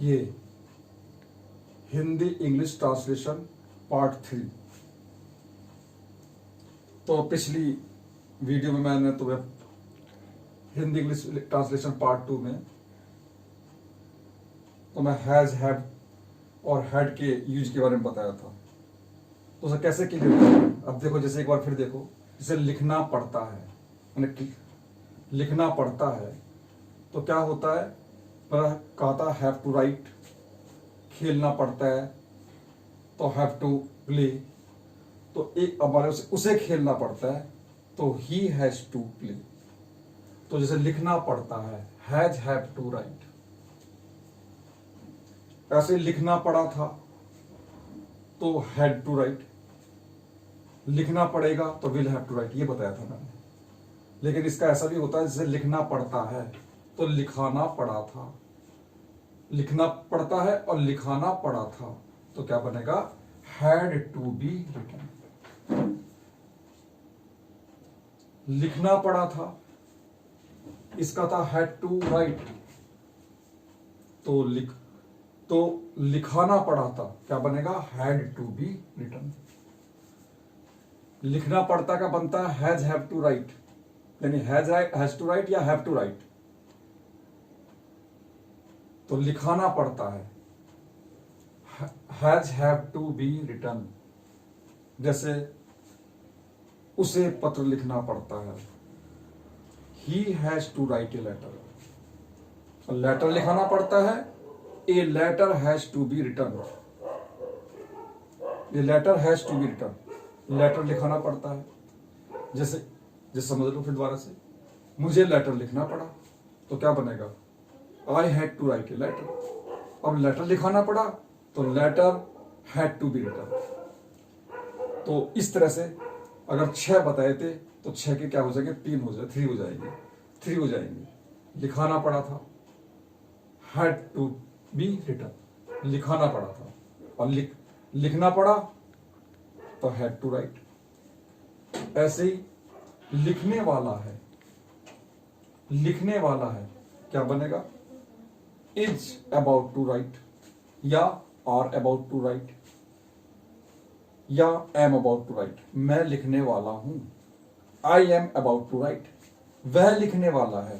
ये Hindi English translation part 3। तो पिछली वीडियो में मैंने तुम्हें हिंदी इंग्लिश ट्रांसलेशन पार्ट 2 में तो मैं हैज, हैव और हैड के यूज के बारे में बताया था। तो उसे कैसे क्लियर करें? अब देखो, जैसे एक बार फिर देखो, जैसे लिखना पड़ता है, लिखना पड़ता है तो क्या होता है? पर कहा था हैव टू राइट। खेलना पड़ता है तो हैव टू प्ले। तो एक हमारे उसे खेलना पड़ता है तो ही हैज टू प्ले। तो जैसे लिखना पड़ता है हैज हैव टू राइट, ऐसे लिखना पड़ा था तो हैड टू राइट, लिखना पड़ेगा तो विल हैव टू राइट, ये बताया था मैंने। लेकिन इसका ऐसा भी होता है जैसे लिखना पड़ता है तो लिखाना पड़ा था, लिखना पड़ता है और लिखाना पड़ा था तो क्या बनेगा? Had to be written. लिखना पड़ा था, इसका था हैड टू राइट, तो लिखाना पड़ा था, क्या बनेगा? Had to be written. लिखना पड़ता का बनता है हैज हैव टू राइट, यानी हैज टू राइट या हैव टू राइट। तो लिखाना पड़ता है has have to be written. जैसे उसे पत्र लिखना पड़ता है, he has to write a letter. Letter लिखाना पड़ता है, a letter has to be written. A letter has to be written, letter लिखाना पड़ता है। जैसे समझ लो फिर दोबारा से, मुझे लेटर लिखना पड़ा तो क्या बनेगा? I had to write a letter. अब लेटर लिखाना पड़ा तो letter had to be written. तो इस तरह से अगर 6 बताए थे तो 6 के क्या हो जाएंगे? 3 हो जाए, 3 हो जाएंगे, 3 हो जाएंगे। लिखाना पड़ा था, हैड टू बी रिटन, लिखाना पड़ा था, और लिखना पड़ा तो हैड टू राइट। ऐसे ही लिखने वाला है, लिखने वाला है क्या बनेगा? इज अबाउट टू राइट या आर अबाउट टू राइट या एम अबाउट टू राइट। मैं लिखने वाला हूं, I am about to write. वह लिखने वाला है,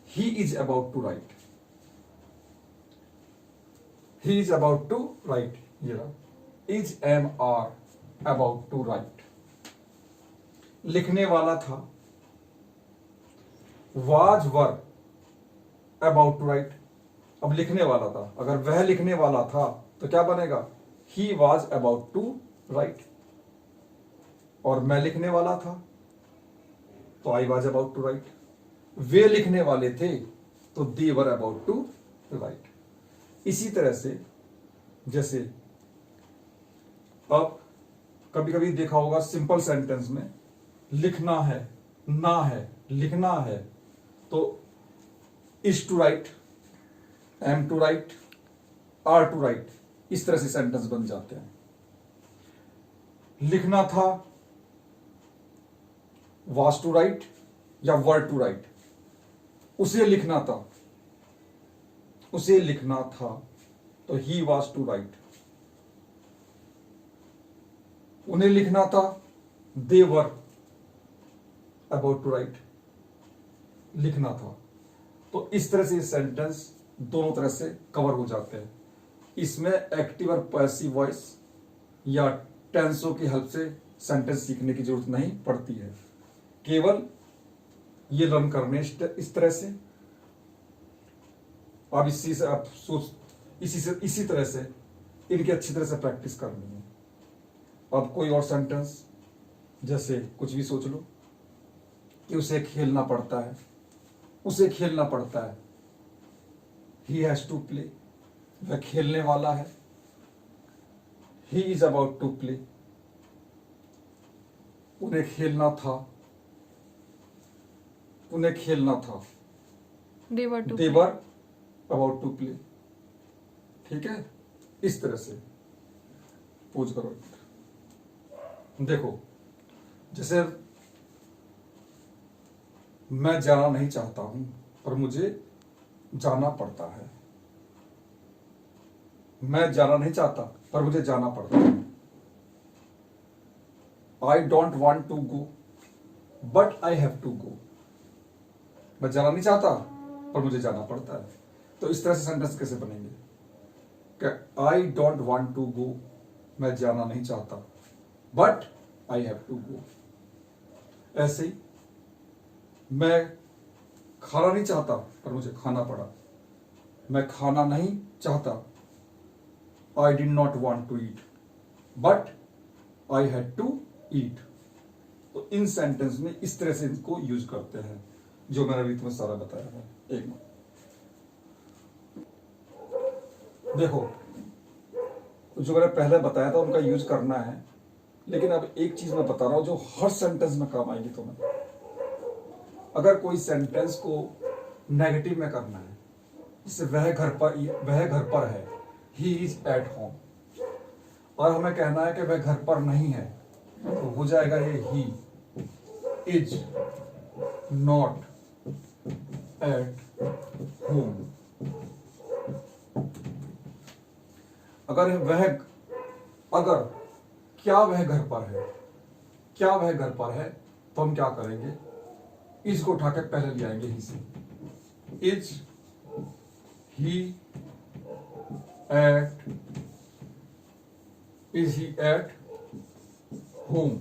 he is about to write, he is about to write. ये रहा, is am are about to write. लिखने वाला था, was were about to write. अब लिखने वाला था, अगर वह लिखने वाला था तो क्या बनेगा? He was about to write. और मैं लिखने वाला था तो I was about to write. वे लिखने वाले थे तो they were about to write. इसी तरह से जैसे अब कभी कभी देखा होगा सिंपल सेंटेंस में लिखना है, ना है, लिखना है तो is to write, am to write, are to write, इस तरह से सेंटेंस बन जाते हैं। लिखना था, वाज टू राइट या वर टू राइट। उसे लिखना था, उसे लिखना था तो ही वाज टू राइट। उन्हें लिखना था, दे वर अबाउट टू राइट, लिखना था। तो इस तरह से सेंटेंस दोनों तरह से कवर हो जाते हैं। इसमें एक्टिव और पैसिव वॉइस या टेंसों की हेल्प से सेंटेंस सीखने की जरूरत नहीं पड़ती है। केवल ये लर्न करने इस तरह से, अब इसी से आप इसी तरह से इनकी अच्छी तरह से प्रैक्टिस करनी है। अब कोई और सेंटेंस, जैसे कुछ भी सोच लो कि उसे खेलना पड़ता है, उसे खेलना पड़ता है, ही हैज टू प्ले। वह खेलने वाला है, he is about to play. उन्हें खेलना था, उन्हें खेलना था, they were about to play. ठीक है, इस तरह से पूछ करो। देखो, जैसे मैं जाना नहीं चाहता हूं पर मुझे जाना पड़ता है, मैं जाना नहीं चाहता पर मुझे जाना पड़ता है। I don't want to go but I have to go. मैं जाना नहीं चाहता पर मुझे जाना पड़ता है। तो इस तरह से सेंटेंस कैसे बनेंगे कि I don't want to go, मैं जाना नहीं चाहता, but I have to go. ऐसे ही मैं खाना नहीं चाहता पर मुझे खाना पड़ा, मैं खाना नहीं चाहता, I did not want to eat but I had to eat. तो इन सेंटेंस में इस तरह से इनको यूज करते हैं जो मैंने अभी तुम्हें सारा बताया है। एक मिनट देखो, जो मैंने पहले बताया था उनका यूज करना है, लेकिन अब एक चीज मैं बता रहा हूं जो हर सेंटेंस में काम आएगी तुम्हें। अगर कोई सेंटेंस को नेगेटिव में करना है, जैसे वह घर पर है, ही इज एट होम, और हमें कहना है कि वह घर पर नहीं है, तो हो जाएगा ये ही इज नॉट एट होम। अगर क्या वह घर पर है, क्या वह घर पर है, तो हम क्या करेंगे, इज को उठा के पहले ले आएंगे ही से। इज ही एट होम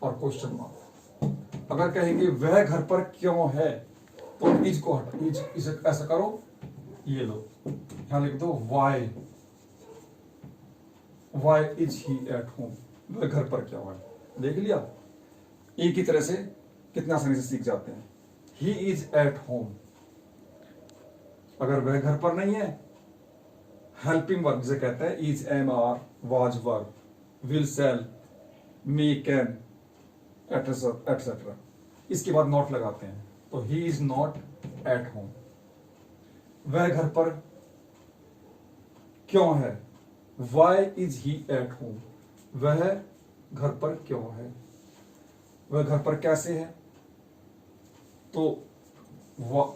और क्वेश्चन मार्क। अगर कहेंगे वह घर पर क्यों है, तो इज को हटा, इसे ऐसा करो, ये लो यहां लिख दो why is he at home, वह घर पर क्यों है। देख लिया, एक ही तरह से कितना आसानी से सीख जाते हैं। ही इज एट होम, अगर वह घर पर नहीं है, हेल्पिंग वर्ब जिसे कहते हैं, is, am, are, was verb, will, shall, may, can, etcetera, इसके बाद नॉट लगाते हैं, तो he is not at home. वह घर पर क्यों है, why is he at home, वह घर पर क्यों है। वह घर पर कैसे है, तो वह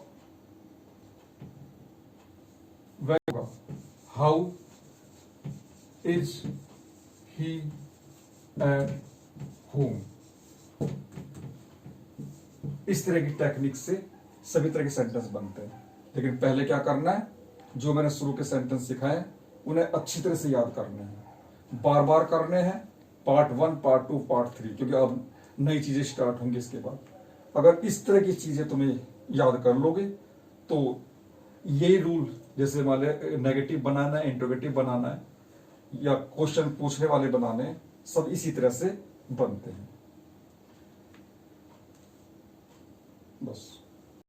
होगा how is he at home. इस तरह की टेक्निक से सभी तरह के सेंटेंस बनते हैं, लेकिन पहले क्या करना है, जो मैंने शुरू के सेंटेंस सिखाए उन्हें अच्छी तरह से याद करने हैं, बार बार करने हैं, पार्ट 1, पार्ट 2, पार्ट 3, क्योंकि अब नई चीजें स्टार्ट होंगी इसके बाद। अगर इस तरह की चीजें तुम्हें याद कर लोगे तो ये रूल, जैसे मान लिया नेगेटिव बनाना है, इंट्रोगेटिव बनाना है, या क्वेश्चन पूछने वाले बनाने हैं, सब इसी तरह से बनते हैं। बस।